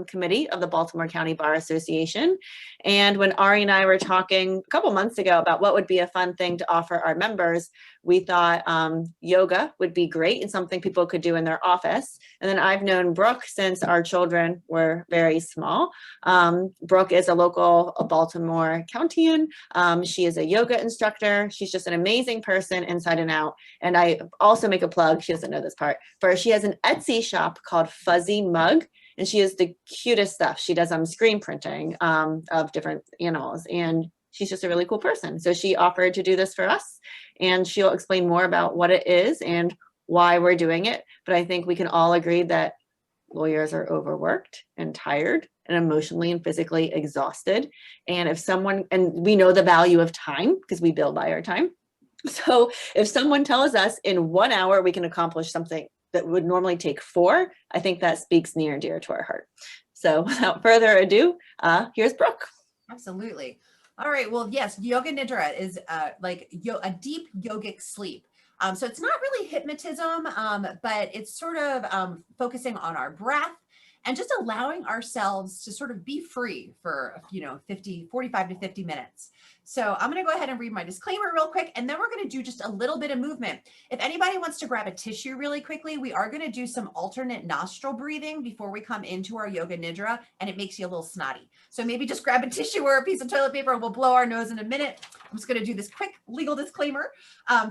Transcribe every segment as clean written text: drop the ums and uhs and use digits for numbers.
committee of the Baltimore County Bar Association. And when Ari and I were talking a couple months ago about what would be a fun thing to offer our members, we thought yoga would be great and something people could do in their office. And then I've known Brooke since our children were very small. Brooke is a local Baltimore Countian. She is a yoga instructor. She's just an amazing person inside and out. And I also make a plug, she doesn't know this part, for she has an Etsy shop called Fuzzy Mug. And she is the cutest stuff. She does screen printing of different animals. And she's just a really cool person. So she offered to do this for us. And she'll explain more about what it is and why we're doing it. But I think we can all agree that lawyers are overworked and tired and emotionally and physically exhausted. And if someone, and we know the value of time because we bill by our time. So if someone tells us in 1 hour we can accomplish something that would normally take 4, I think that speaks near and dear to our heart. So without further ado, here's Brooke. Absolutely. All right. Well, yes, Yoga Nidra is like a deep yogic sleep. So it's not really hypnotism, but it's sort of focusing on our breath and just allowing ourselves to sort of be free for, 45 to 50 minutes. So I'm going to go ahead and read my disclaimer real quick, and then we're going to do just a little bit of movement. If anybody wants to grab a tissue really quickly, we are going to do some alternate nostril breathing before we come into our Yoga Nidra, and it makes you a little snotty. So maybe just grab a tissue or a piece of toilet paper. We'll blow our nose in a minute. I'm just going to do this quick legal disclaimer.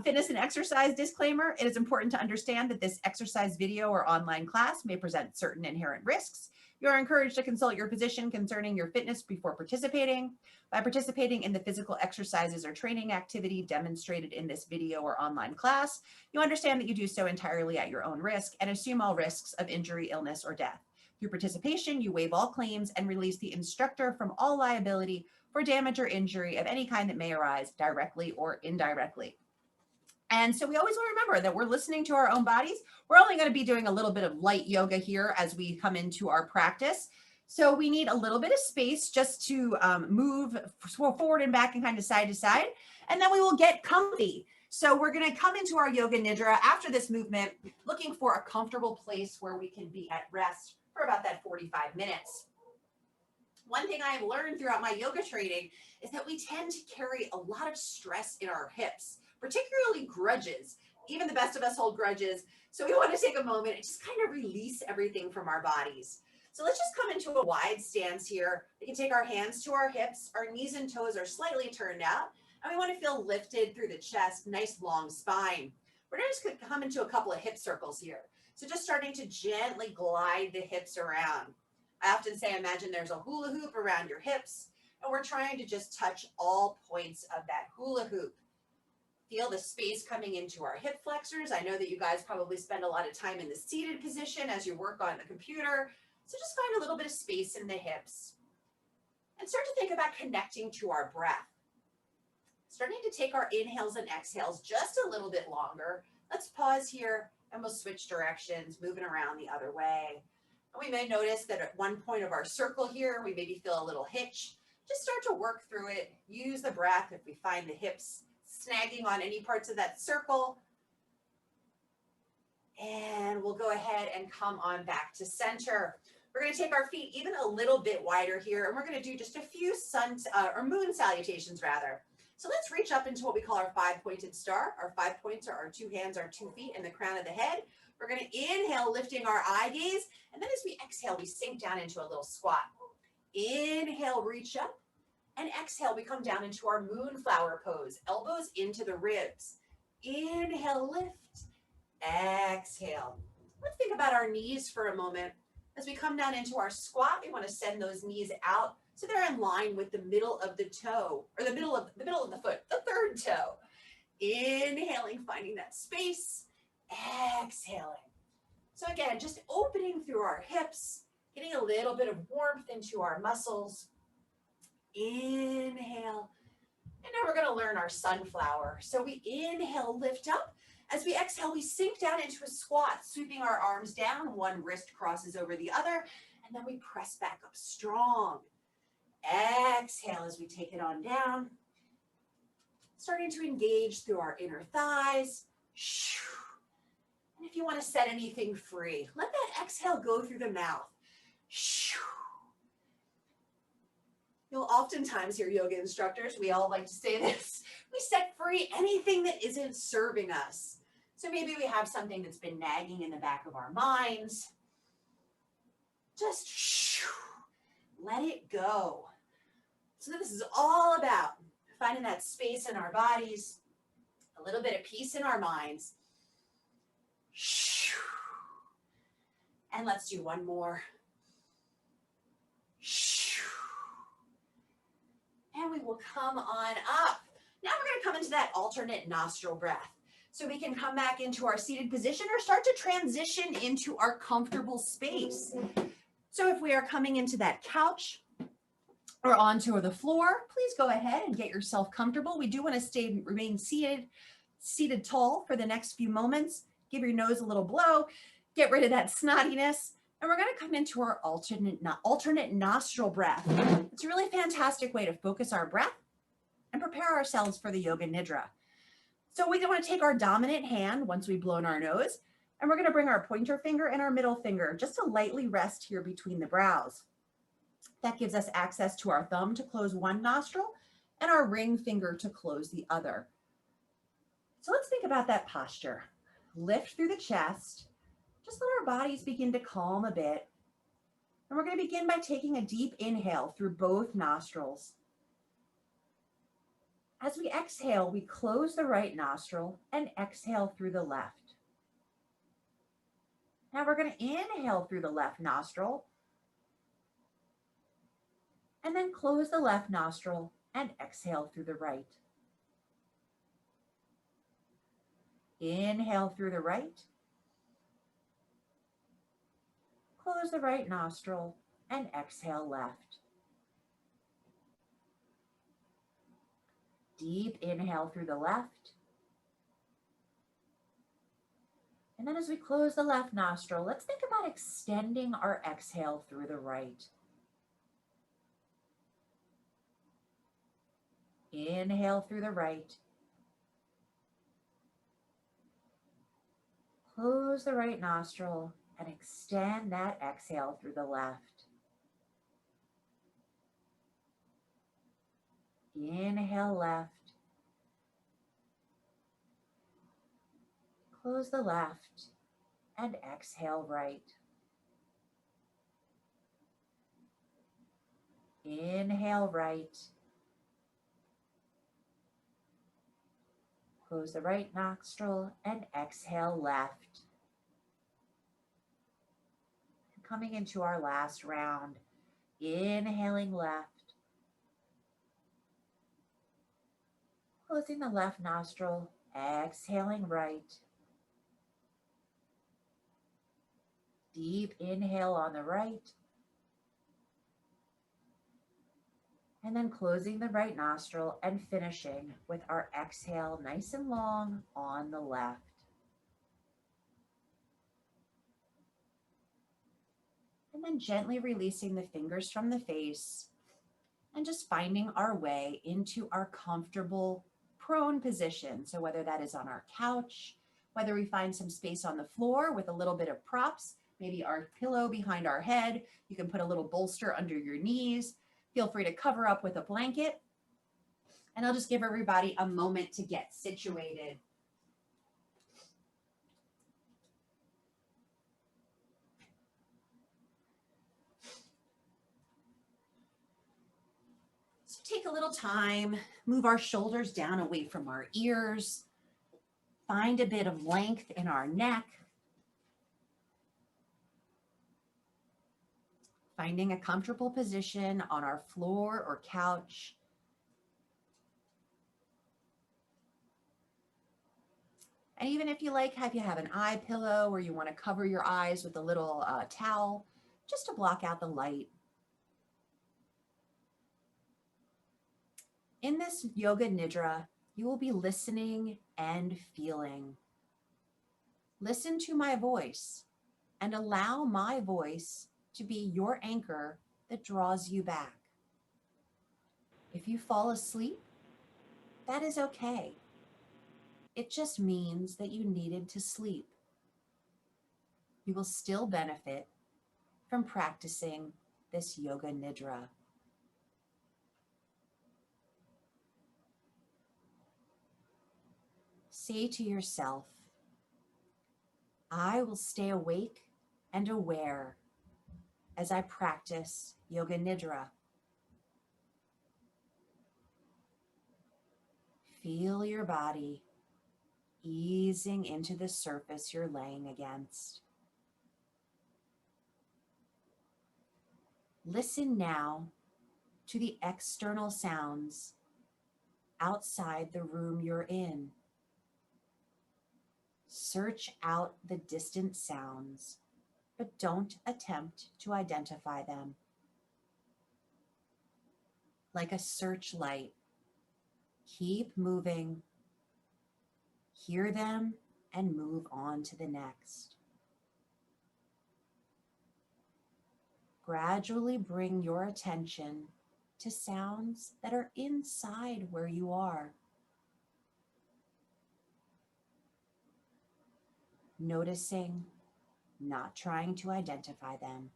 Fitness and exercise disclaimer. It is important to understand that this exercise video or online class may present certain inherent risks. You are encouraged to consult your physician concerning your fitness before participating. By participating in the physical exercises or training activity demonstrated in this video or online class, you understand that you do so entirely at your own risk and assume all risks of injury, illness, or death. Through participation, you waive all claims and release the instructor from all liability for damage or injury of any kind that may arise directly or indirectly. And so we always want to remember that we're listening to our own bodies. We're only going to be doing a little bit of light yoga here as we come into our practice. So we need a little bit of space just to move forward and back and kind of side to side. And then we will get comfy. So we're going to come into our Yoga Nidra after this movement, looking for a comfortable place where we can be at rest for about that 45 minutes. One thing I have learned throughout my yoga training is that we tend to carry a lot of stress in our hips, particularly grudges. Even the best of us hold grudges. So we want to take a moment and just kind of release everything from our bodies. So let's just come into a wide stance here. We can take our hands to our hips. Our knees and toes are slightly turned out. And we want to feel lifted through the chest, nice long spine. We're just going to come into a couple of hip circles here. So just starting to gently glide the hips around. I often say, imagine there's a hula hoop around your hips. And we're trying to just touch all points of that hula hoop. Feel the space coming into our hip flexors. I know that you guys probably spend a lot of time in the seated position as you work on the computer. So just find a little bit of space in the hips and start to think about connecting to our breath. Starting to take our inhales and exhales just a little bit longer. Let's pause here and we'll switch directions, moving around the other way. And we may notice that at one point of our circle here, we maybe feel a little hitch. Just start to work through it. Use the breath if we find the hips snagging on any parts of that circle. And we'll go ahead and come on back to center. We're going to take our feet even a little bit wider here, and we're going to do just a few moon salutations rather. So let's reach up into what we call our 5-pointed star. Our 5 points are our 2 hands, our 2 feet, and the crown of the head. We're going to inhale, lifting our eye gaze, and then as we exhale, we sink down into a little squat. Inhale, reach up. And exhale, we come down into our moonflower pose, elbows into the ribs. Inhale, lift. Exhale. Let's think about our knees for a moment. As we come down into our squat, we want to send those knees out so they're in line with the middle of the toe, or the middle of the foot, the third toe. Inhaling, finding that space. Exhaling. So again, just opening through our hips, getting a little bit of warmth into our muscles. Inhale. And now we're going to learn our sunflower. So we inhale, lift up. As we exhale, we sink down into a squat, sweeping our arms down. One wrist crosses over the other. And then we press back up strong. Exhale as we take it on down. Starting to engage through our inner thighs. And if you want to set anything free, let that exhale go through the mouth. oftentimes here, yoga instructors, we all like to say this, we set free anything that isn't serving us. So maybe we have something that's been nagging in the back of our minds. Just let it go. So this is all about finding that space in our bodies, a little bit of peace in our minds. And let's do one more. And we will come on up. Now we're going to come into that alternate nostril breath. So we can come back into our seated position or start to transition into our comfortable space. So if we are coming into that couch or onto the floor, please go ahead and get yourself comfortable. We do want to remain seated tall for the next few moments. Give your nose a little blow, get rid of that snottiness. And we're going to come into our alternate nostril breath. It's a really fantastic way to focus our breath and prepare ourselves for the Yoga Nidra. So we want to take our dominant hand once we've blown our nose, and we're going to bring our pointer finger and our middle finger just to lightly rest here between the brows. That gives us access to our thumb to close one nostril and our ring finger to close the other. So let's think about that posture. Lift through the chest. Just let our bodies begin to calm a bit. And we're going to begin by taking a deep inhale through both nostrils. As we exhale, we close the right nostril and exhale through the left. Now we're going to inhale through the left nostril and then close the left nostril and exhale through the right. Inhale through the right. Close the right nostril and exhale left. Deep inhale through the left. And then as we close the left nostril, let's think about extending our exhale through the right. Inhale through the right. Close the right nostril and extend that exhale through the left. Inhale left. Close the left and exhale right. Inhale right. Close the right nostril and exhale left. Coming into our last round, inhaling left. Closing the left nostril, exhaling right. Deep inhale on the right. And then closing the right nostril and finishing with our exhale nice and long on the left. And then gently releasing the fingers from the face and just finding our way into our comfortable prone position. So whether that is on our couch, whether we find some space on the floor with a little bit of props, maybe our pillow behind our head, you can put a little bolster under your knees. Feel free to cover up with a blanket. And I'll just give everybody a moment to get situated. So take a little time, move our shoulders down away from our ears, find a bit of length in our neck, finding a comfortable position on our floor or couch. And even if you like, if you have an eye pillow or you want to cover your eyes with a little towel, just to block out the light. In this Yoga Nidra, you will be listening and feeling. Listen to my voice and allow my voice to be your anchor that draws you back. If you fall asleep, that is okay. It just means that you needed to sleep. You will still benefit from practicing this Yoga Nidra. say to yourself, I will stay awake and aware as I practice Yoga Nidra. Feel your body easing into the surface you're laying against. Listen now to the external sounds outside the room you're in. Search out the distant sounds, but don't attempt to identify them. Like a searchlight, keep moving, hear them, and move on to the next. Gradually bring your attention to sounds that are inside where you are. Noticing, not trying to identify them.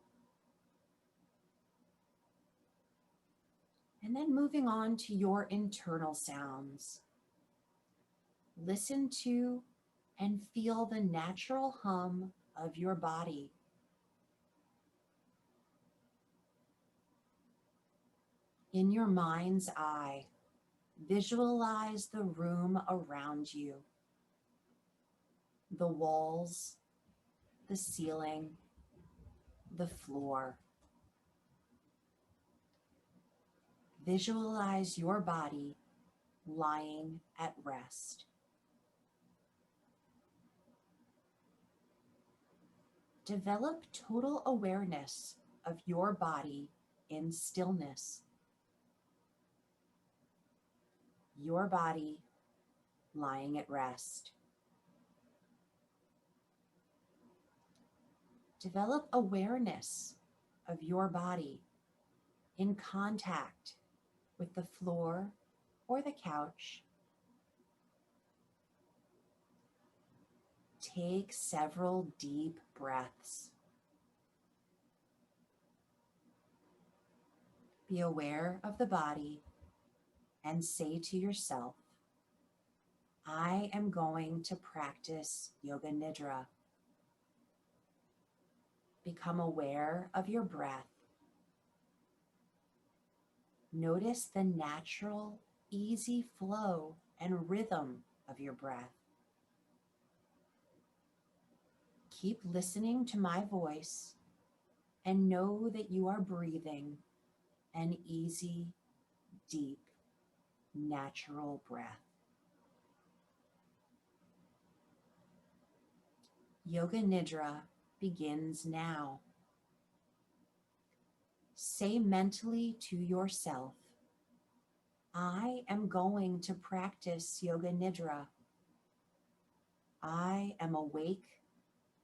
And then moving on to your internal sounds. Listen to and feel the natural hum of your body. In your mind's eye, visualize the room around you, the walls, the ceiling, the floor. Visualize your body lying at rest. Develop total awareness of your body in stillness. Your body lying at rest. Develop awareness of your body in contact with the floor or the couch. Take several deep breaths. Be aware of the body and say to yourself, I am going to practice Yoga Nidra. Become aware of your breath. Notice the natural, easy flow and rhythm of your breath. Keep listening to my voice and know that you are breathing an easy, deep, natural breath. Yoga Nidra begins now. Say mentally to yourself, I am going to practice Yoga Nidra. I am awake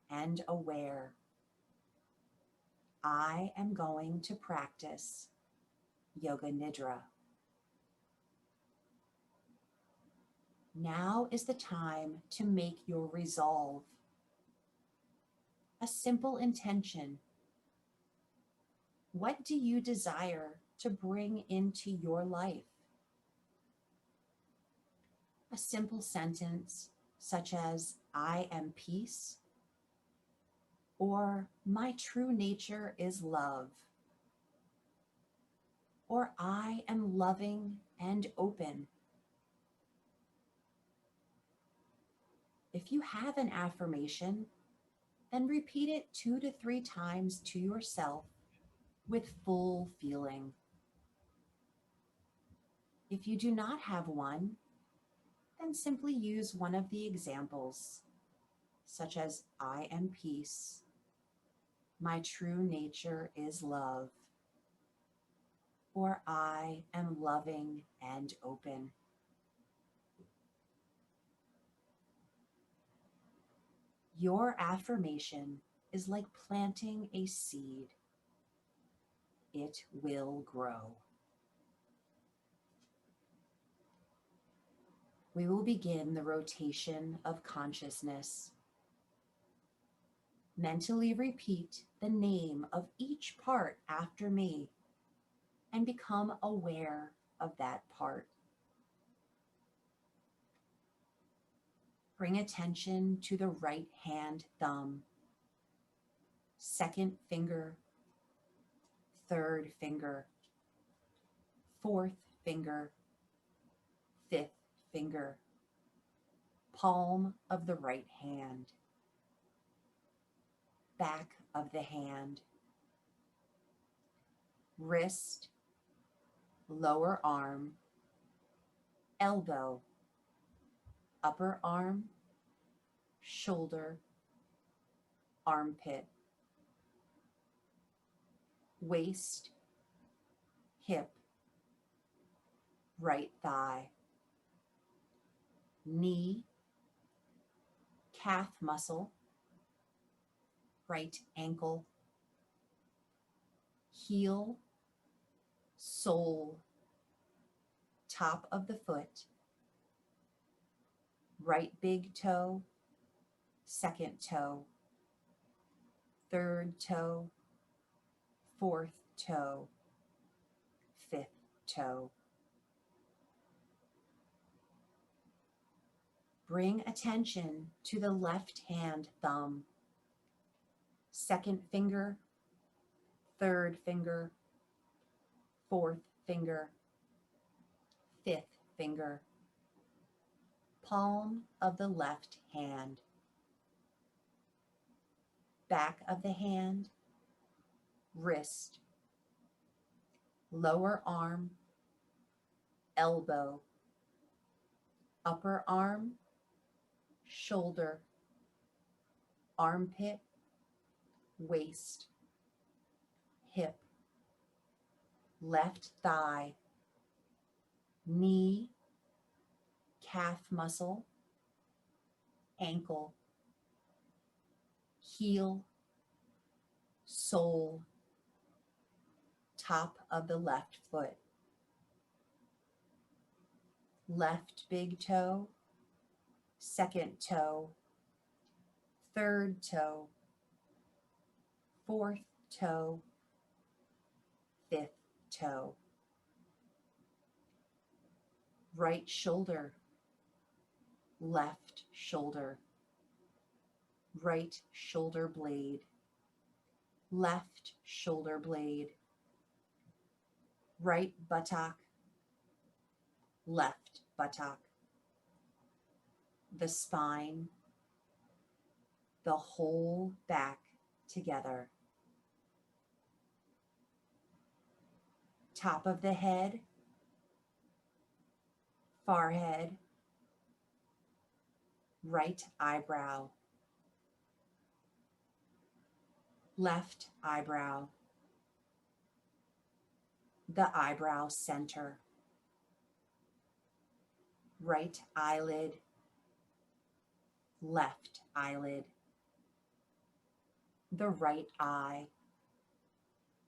and aware. I am going to practice Yoga Nidra. Now is the time to make your resolve. A simple intention. What do you desire to bring into your life? A simple sentence such as, I am peace, or my true nature is love, or I am loving and open. If you have an affirmation, then repeat it 2 to 3 times to yourself with full feeling. If you do not have one, then simply use one of the examples, such as I am peace, my true nature is love, or I am loving and open. Your affirmation is like planting a seed. It will grow. We will begin the rotation of consciousness. Mentally repeat the name of each part after me and become aware of that part. Bring attention to the right hand thumb, second finger, third finger, fourth finger, fifth finger, palm of the right hand, back of the hand, wrist, lower arm, elbow, upper arm, shoulder, armpit, waist, hip, right thigh, knee, calf muscle, right ankle, heel, sole, top of the foot, right big toe, second toe, third toe, fourth toe, fifth toe. Bring attention to the left hand thumb, second finger, third finger, fourth finger, fifth finger, palm of the left hand, back of the hand, wrist, lower arm, elbow, upper arm, shoulder, armpit, waist, hip, left thigh, knee, calf muscle, ankle, heel, sole, top of the left foot, left big toe, second toe, third toe, fourth toe, fifth toe, right shoulder, left shoulder, right shoulder blade, left shoulder blade, right buttock, left buttock, the spine, the whole back together, top of the head, forehead, right eyebrow, left eyebrow, the eyebrow center, right eyelid, left eyelid, the right eye,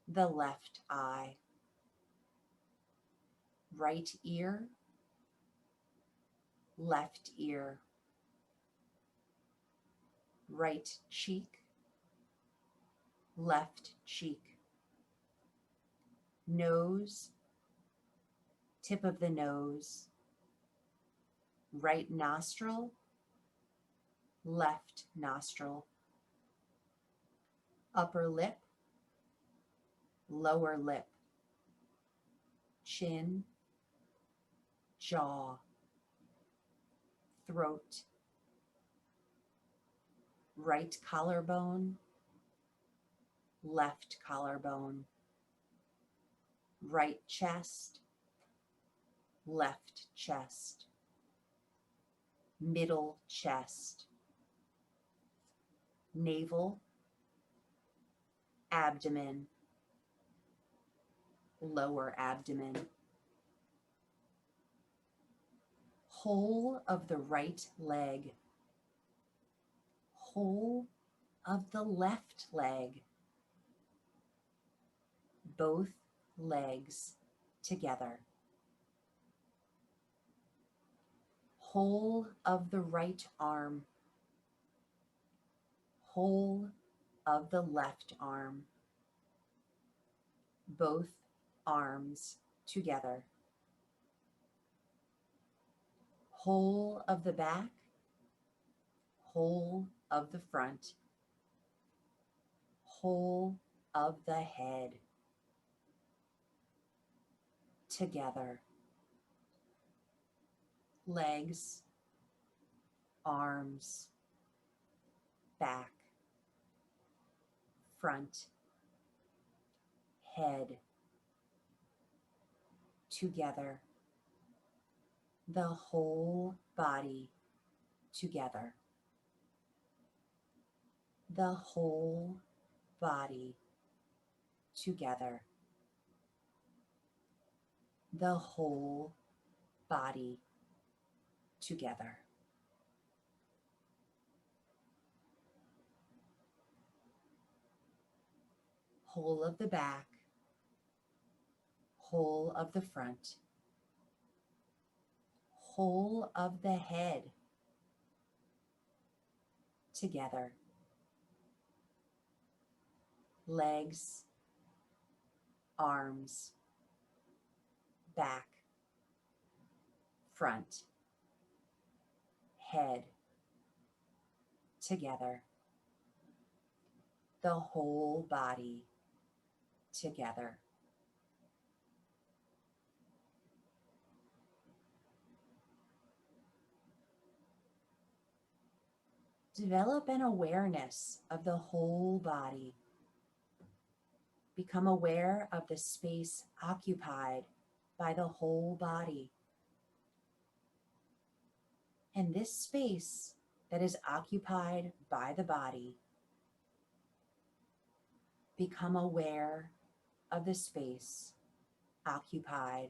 the left eye, right ear, left ear, right cheek, left cheek, nose, tip of the nose, right nostril, left nostril, upper lip, lower lip, chin, jaw, throat, right collarbone, left collarbone, right chest, left chest, middle chest, navel, abdomen, lower abdomen, whole of the right leg, whole of the left leg, both legs together, whole of the right arm, whole of the left arm, both arms together, whole of the back, whole of the front, whole of the head, together. Legs, arms, back, front, head, together. The whole body together. The whole body together. The whole body together. Whole of the back, whole of the front, whole of the head together. Legs, arms, back, front, head together. The whole body together. Develop an awareness of the whole body. Become aware of the space occupied by the whole body. And this space that is occupied by the body, become aware of the space occupied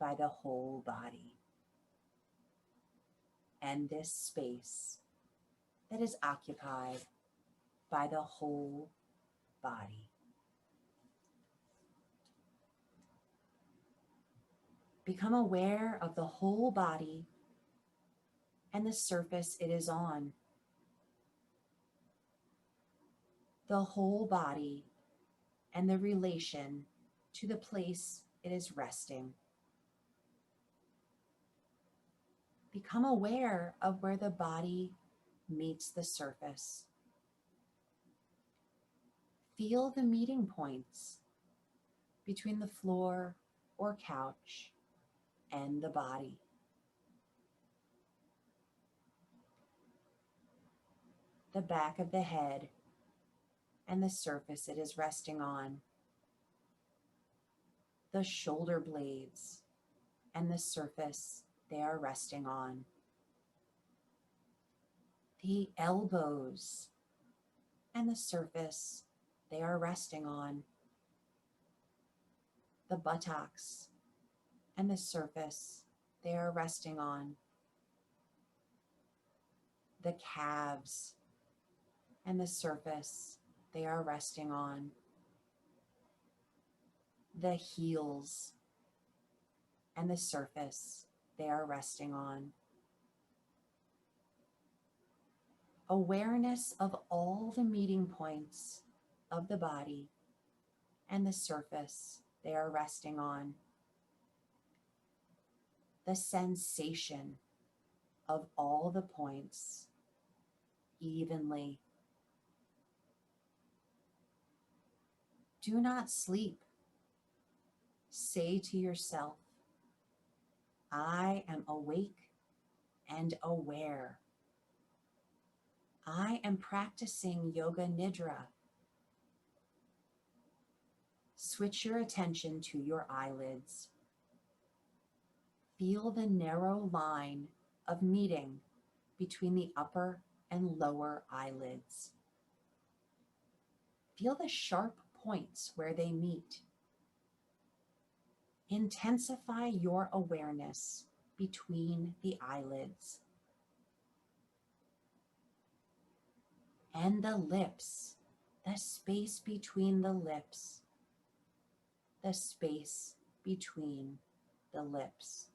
by the whole body. And this space that is occupied by the whole body. Become aware of the whole body and the surface it is on. The whole body and the relation to the place it is resting. Become aware of where the body meets the surface. Feel the meeting points between the floor or couch and the body. The back of the head and the surface it is resting on. The shoulder blades and the surface they are resting on. The elbows and the surface they are resting on. The buttocks and the surface they are resting on. The calves and the surface they are resting on. The heels and the surface they are resting on. Awareness of all the meeting points of the body and the surface they are resting on. The sensation of all the points evenly. Do not sleep. Say to yourself, I am awake and aware. I am practicing Yoga Nidra. Switch your attention to your eyelids. Feel the narrow line of meeting between the upper and lower eyelids. Feel the sharp points where they meet. Intensify your awareness between the eyelids. And the lips, the space between the lips, the space between the lips.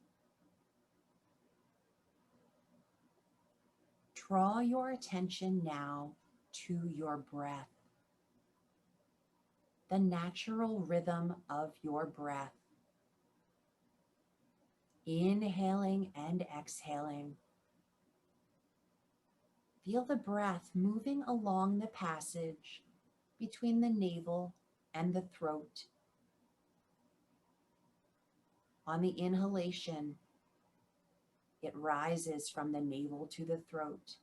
Draw your attention now to your breath, the natural rhythm of your breath. Inhaling and exhaling. Feel the breath moving along the passage between the navel and the throat. On the inhalation, it rises from the navel to the throat.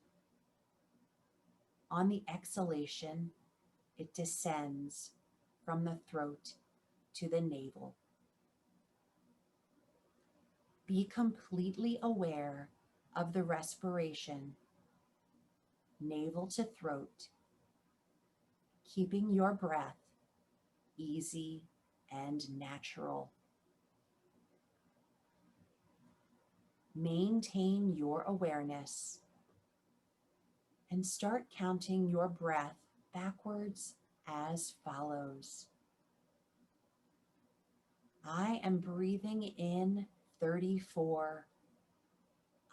On the exhalation, it descends from the throat to the navel. Be completely aware of the respiration, navel to throat, keeping your breath easy and natural. Maintain your awareness and start counting your breath backwards as follows. I am breathing in 34.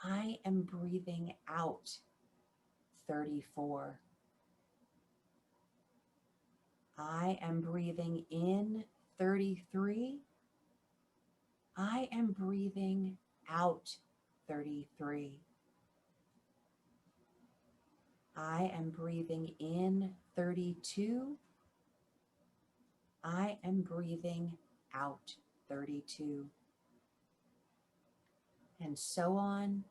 I am breathing out 34. I am breathing in 33. I am breathing out 33. I am breathing in 32. I am breathing out 32. And so on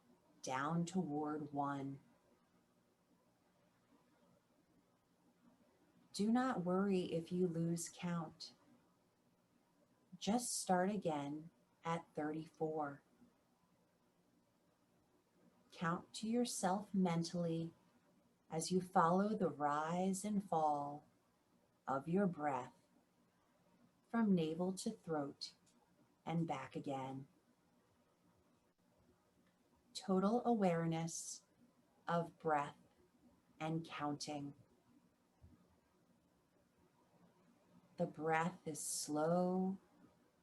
down toward 1. Do not worry if you lose count. Just start again at 34. Count to yourself mentally as you follow the rise and fall of your breath from navel to throat and back again. Total awareness of breath and counting. The breath is slow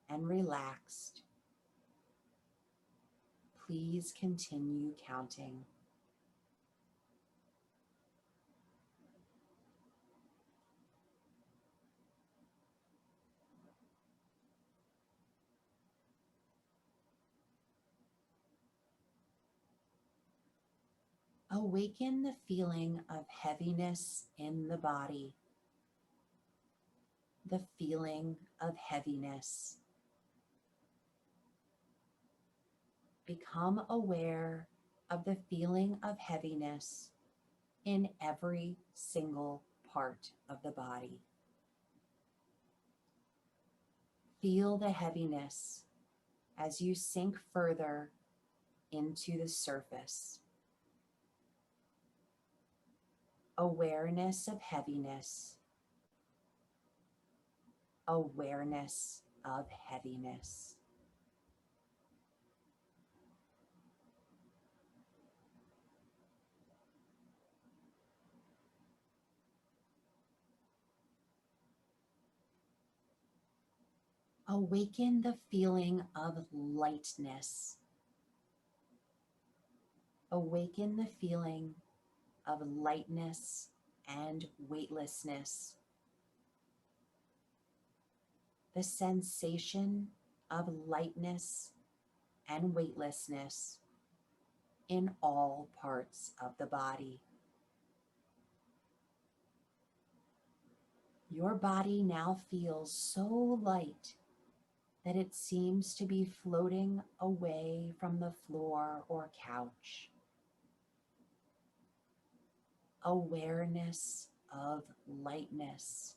and relaxed. Please continue counting. Awaken the feeling of heaviness in the body. The feeling of heaviness. Become aware of the feeling of heaviness in every single part of the body. Feel the heaviness as you sink further into the surface. Awareness of heaviness. Awareness of heaviness. Awaken the feeling of lightness. Awaken the feeling of lightness and weightlessness. The sensation of lightness and weightlessness in all parts of the body. Your body now feels so light that it seems to be floating away from the floor or couch. Awareness of lightness.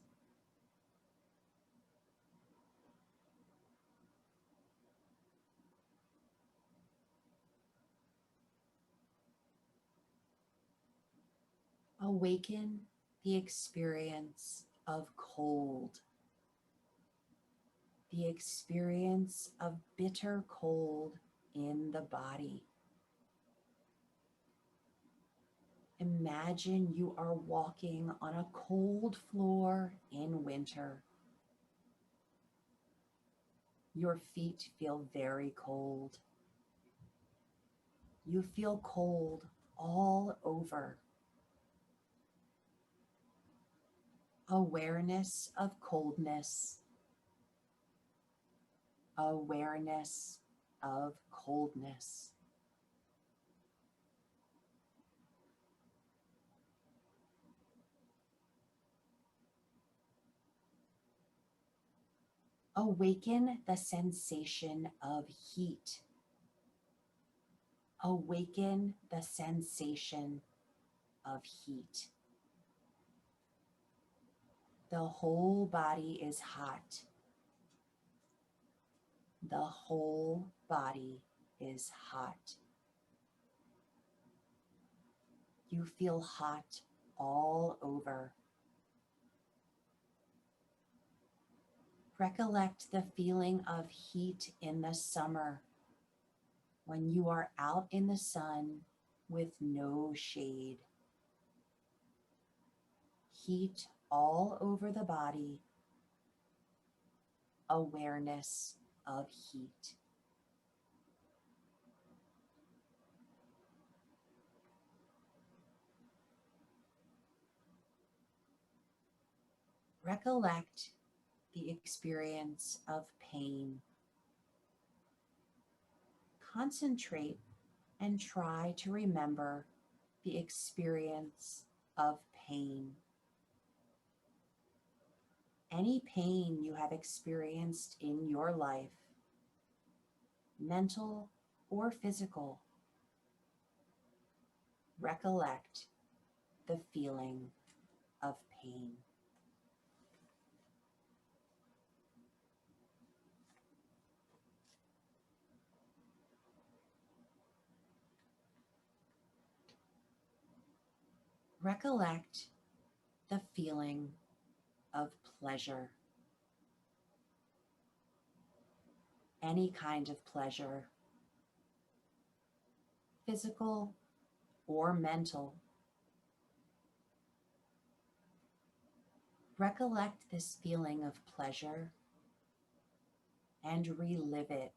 Awaken the experience of cold. The experience of bitter cold in the body. Imagine you are walking on a cold floor in winter. Your feet feel very cold. You feel cold all over. Awareness of coldness. Awareness of coldness. Awaken the sensation of heat. Awaken the sensation of heat. The whole body is hot. The whole body is hot. You feel hot all over. Recollect the feeling of heat in the summer when you are out in the sun with no shade. Heat all over the body. Awareness of heat. Recollect the experience of pain. Concentrate and try to remember the experience of pain. Any pain you have experienced in your life, mental or physical, recollect the feeling of pain. Recollect the feeling of pleasure. Any kind of pleasure, physical or mental. Recollect this feeling of pleasure and relive it.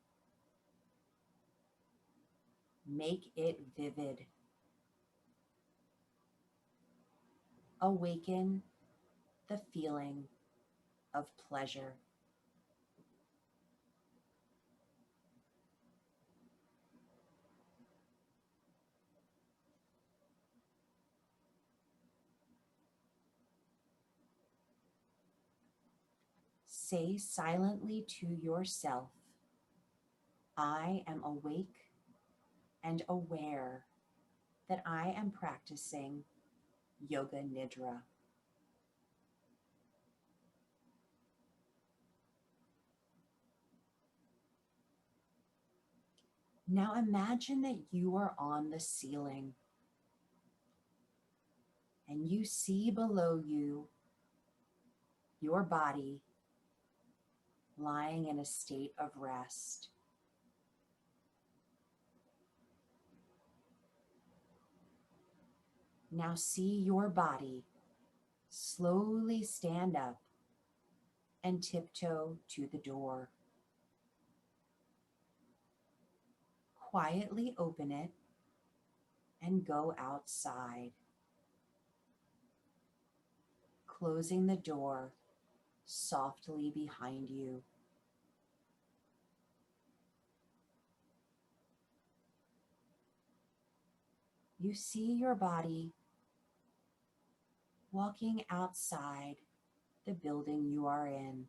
Make it vivid. Awaken the feeling of pleasure. Say silently to yourself, I am awake and aware that I am practicing Yoga Nidra. Now imagine that you are on the ceiling and you see below you your body lying in a state of rest. Now see your body slowly stand up and tiptoe to the door. Quietly open it and go outside, closing the door softly behind you. You see your body walking outside the building you are in.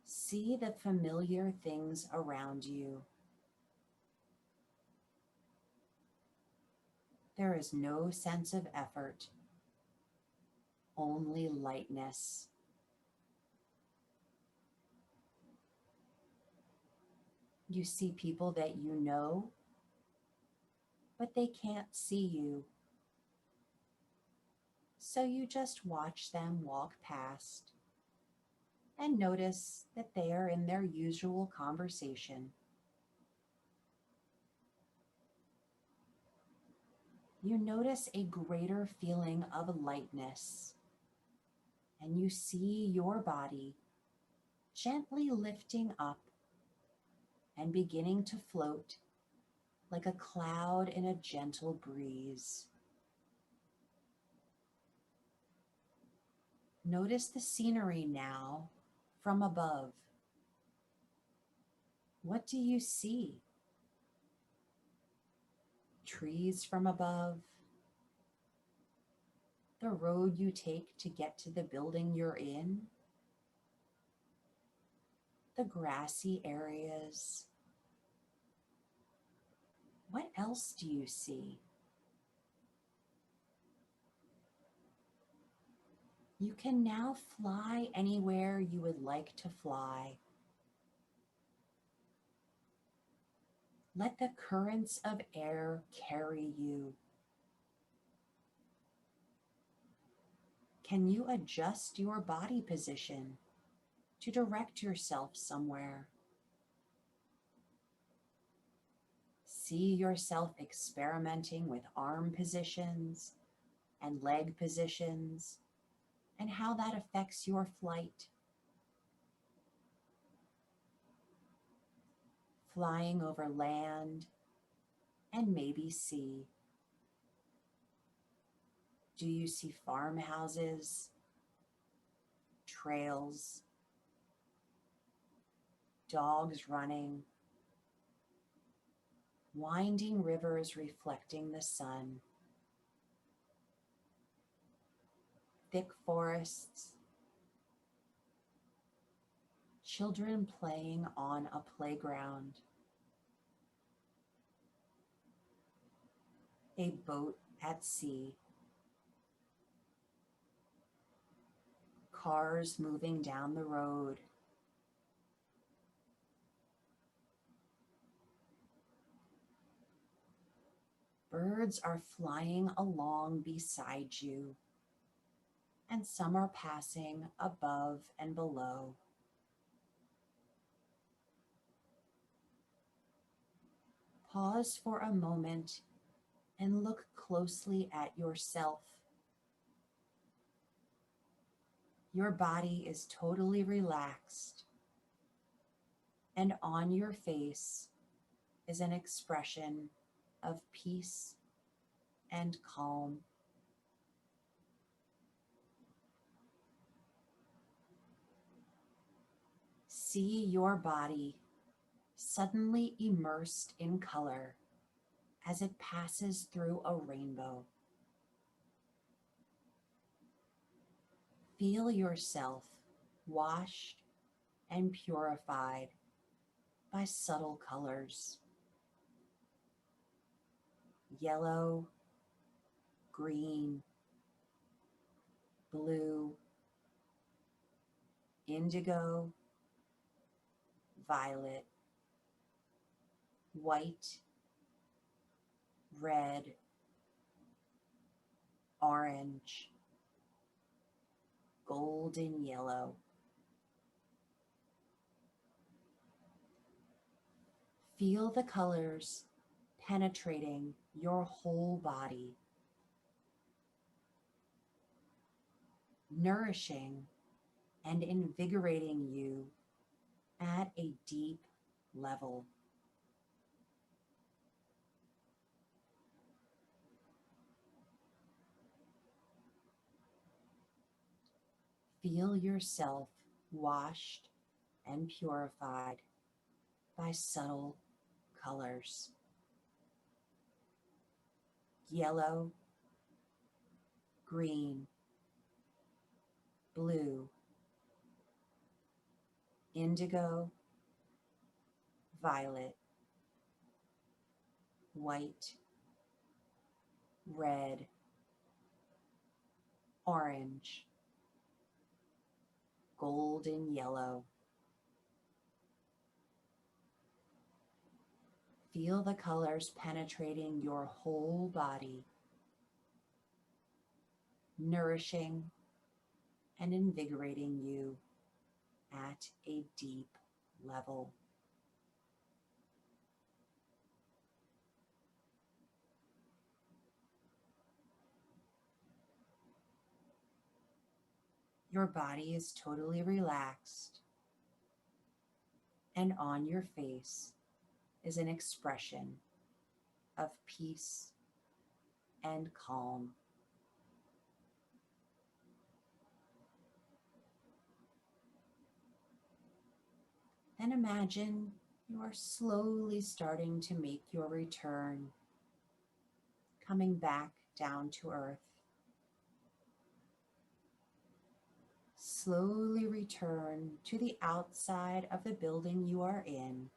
See the familiar things around you. There is no sense of effort, only lightness. You see people that you know, but they can't see you. So you just watch them walk past and notice that they are in their usual conversation. You notice a greater feeling of lightness, and you see your body gently lifting up and beginning to float like a cloud in a gentle breeze. Notice the scenery now from above. What do you see? Trees from above, the road you take to get to the building you're in, the grassy areas. What else do you see? You can now fly anywhere you would like to fly. Let the currents of air carry you. Can you adjust your body position to direct yourself somewhere? See yourself experimenting with arm positions and leg positions and how that affects your flight. Flying over land and maybe sea. Do you see farmhouses, trails, dogs running, winding rivers reflecting the sun, thick forests, children playing on a playground, a boat at sea, cars moving down the road, birds are flying along beside you, and some are passing above and below. Pause for a moment and look closely at yourself. Your body is totally relaxed, and on your face is an expression of peace and calm. See your body suddenly immersed in color as it passes through a rainbow. Feel yourself washed and purified by subtle colors. Yellow, green, blue, indigo, violet, white, red, orange, golden yellow. Feel the colors penetrating your whole body, nourishing and invigorating you at a deep level. Feel yourself washed and purified by subtle colors. Yellow, green, blue, indigo, violet, white, red, orange, golden yellow. Feel the colors penetrating your whole body, nourishing and invigorating you at a deep level. Your body is totally relaxed, and on your face is an expression of peace and calm. Then imagine you are slowly starting to make your return, coming back down to earth. slowly return to the outside of the building you are in.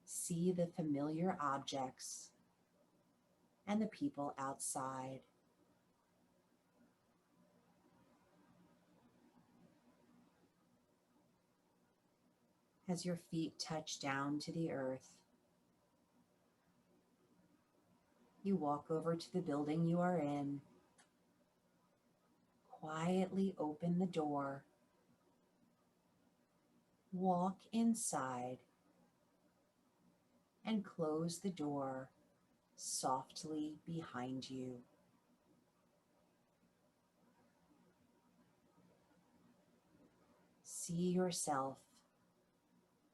See the familiar objects and the people outside. As your feet touch down to the earth, you walk over to the building you are in, quietly open the door, walk inside, and close the door softly behind you. See yourself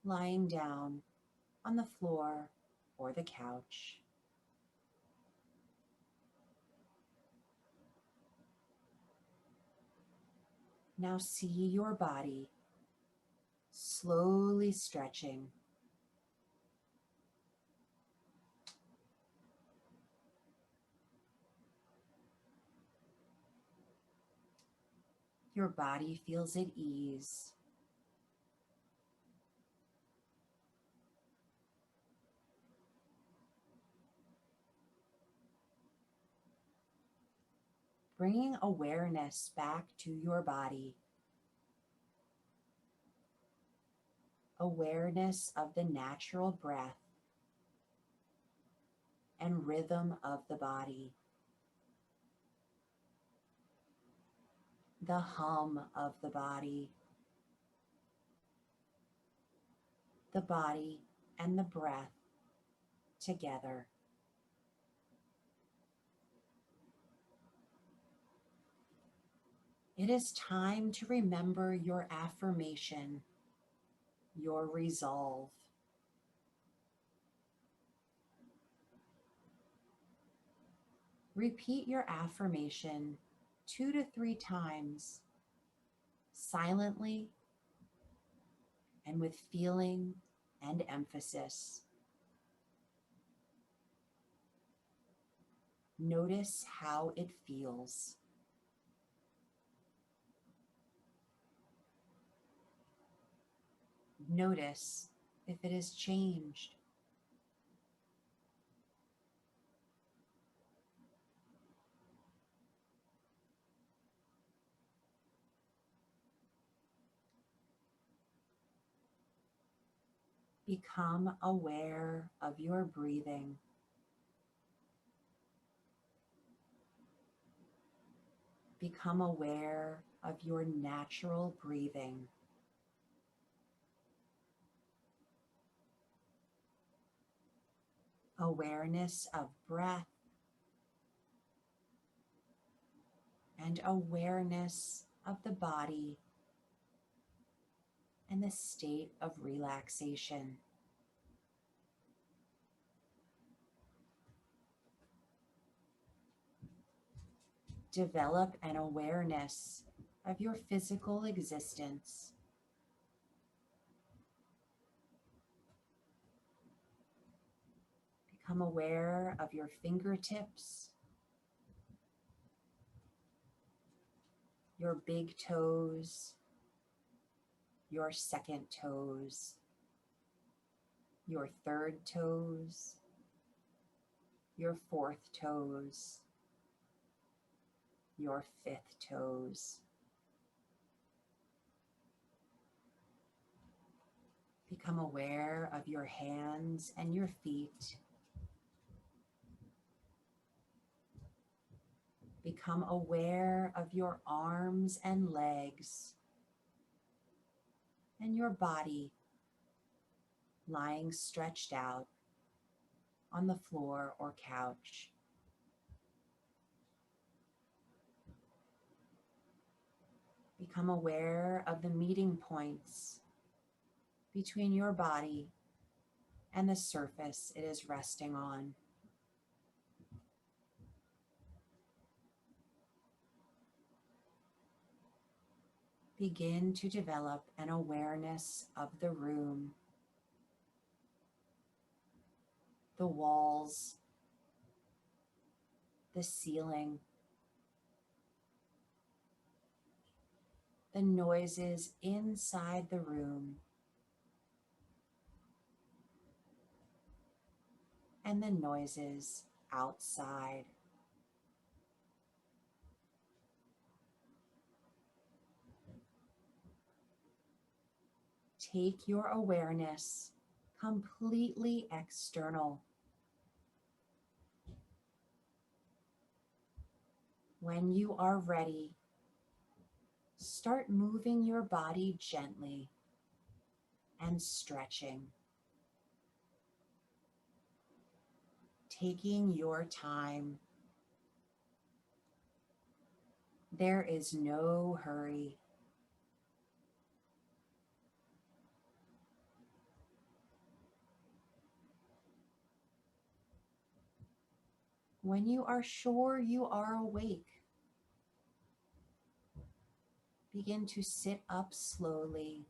lying down on the floor or the couch. Now see your body slowly stretching. Your body feels at ease. Bringing awareness back to your body. Awareness of the natural breath and rhythm of the body. The hum of the body. The body and the breath together. It is time to remember your affirmation, your resolve. Repeat your affirmation 2 to 3 times, silently and with feeling and emphasis. Notice how it feels. Notice if it has changed. Become aware of your breathing. Become aware of your natural breathing. Awareness of breath and awareness of the body and the state of relaxation. Develop an awareness of your physical existence. Become aware of your fingertips, your big toes, your second toes, your third toes, your fourth toes, your fifth toes. Become aware of your hands and your feet. Become aware of your arms and legs and your body lying stretched out on the floor or couch. Become aware of the meeting points between your body and the surface it is resting on. Begin to develop an awareness of the room, the walls, the ceiling, the noises inside the room and the noises outside. Take your awareness completely external. When you are ready, start moving your body gently and stretching. Taking your time. There is no hurry. When you are sure you are awake, begin to sit up slowly.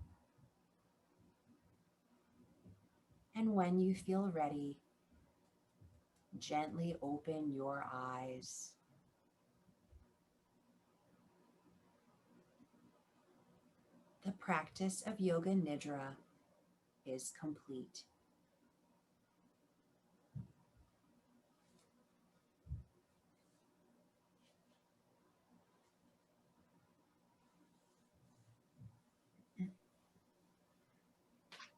And when you feel ready, gently open your eyes. The practice of Yoga Nidra is complete.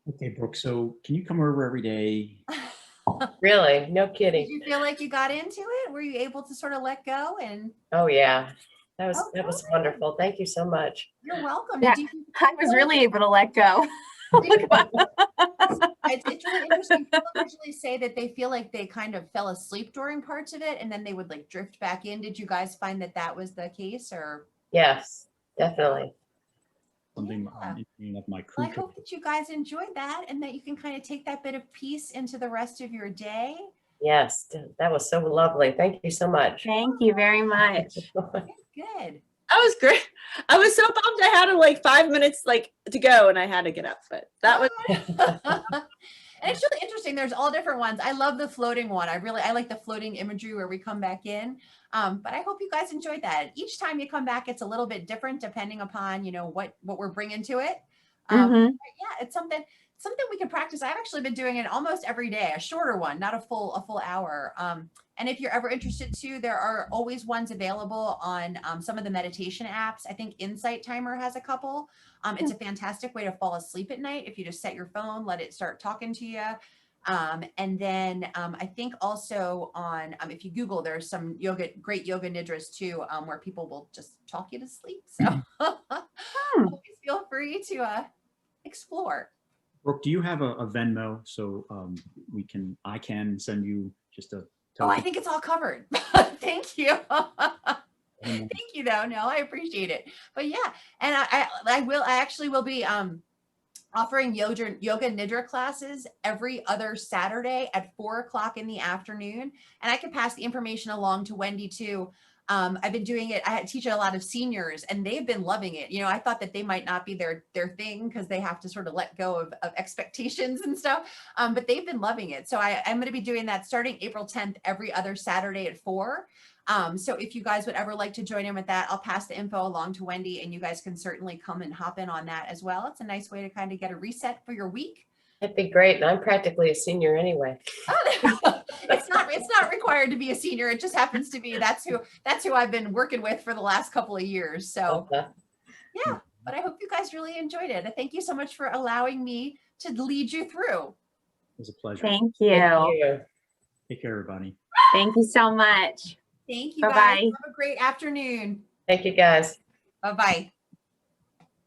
Okay, Brooke, so can you come over every day? Really? No Did kidding. you feel like you got into it? Were you able to sort of let go? And Oh yeah. That was good. wonderful. Thank you so much. You're welcome. Yeah, Did you I was really able to let go. It's really interesting. People usually say that they feel like they kind of fell asleep during parts of it and then they would like drift back in. Did you guys find that that was the case, or? Yes, definitely. Something Yeah. interesting of my Well, crew. I hope that you guys enjoyed that and that you can kind of take that bit of peace into the rest of your day. Yes, that was so lovely. Thank you so much. Thank you very much. Good. That was great. I was so bummed I had like 5 minutes like to go and I had to get up, but that was And it's really interesting. There's all different ones. I love the floating one. I like the floating imagery where we come back in. But I hope you guys enjoyed that. Each time you come back, it's a little bit different depending upon, what we're bringing to it. Mhm. Yeah, it's something we can practice. I've actually been doing it almost every day, a shorter one, not a full hour. And if you're ever interested too, there are always ones available on some of the meditation apps. I think Insight Timer has a couple. It's a fantastic way to fall asleep at night if you just set your phone, let it start talking to you. And then I think also on, if you Google, there's some great yoga nidras too, where people will just talk you to sleep. So always feel free to explore. Brooke, do you have a Venmo so I can send you just a Oh, I token? think it's all covered. Thank you. Thank you though. No, I appreciate it. But yeah, and I actually will be offering yoga nidra classes every other Saturday at 4:00 in the afternoon. And I can pass the information along to Wendy too. I've been doing it. I teach a lot of seniors and they've been loving it. I thought that they might not be their thing because they have to sort of let go of expectations and stuff. But they've been loving it. So I'm going to be doing that starting April 10th, every other Saturday at 4. So if you guys would ever like to join in with that, I'll pass the info along to Wendy and you guys can certainly come and hop in on that as well. It's a nice way to kind of get a reset for your week. It'd be great. And I'm practically a senior anyway. It's not required to be a senior. It just happens to be that's who I've been working with for the last couple of years. So Okay. yeah, but I hope you guys really enjoyed it. Thank you so much for allowing me to lead you through. It was a pleasure. Thank you. Thank you. Take care, everybody. Thank you so much. Thank you Bye-bye. guys. Have a great afternoon. Thank you, guys. Bye-bye.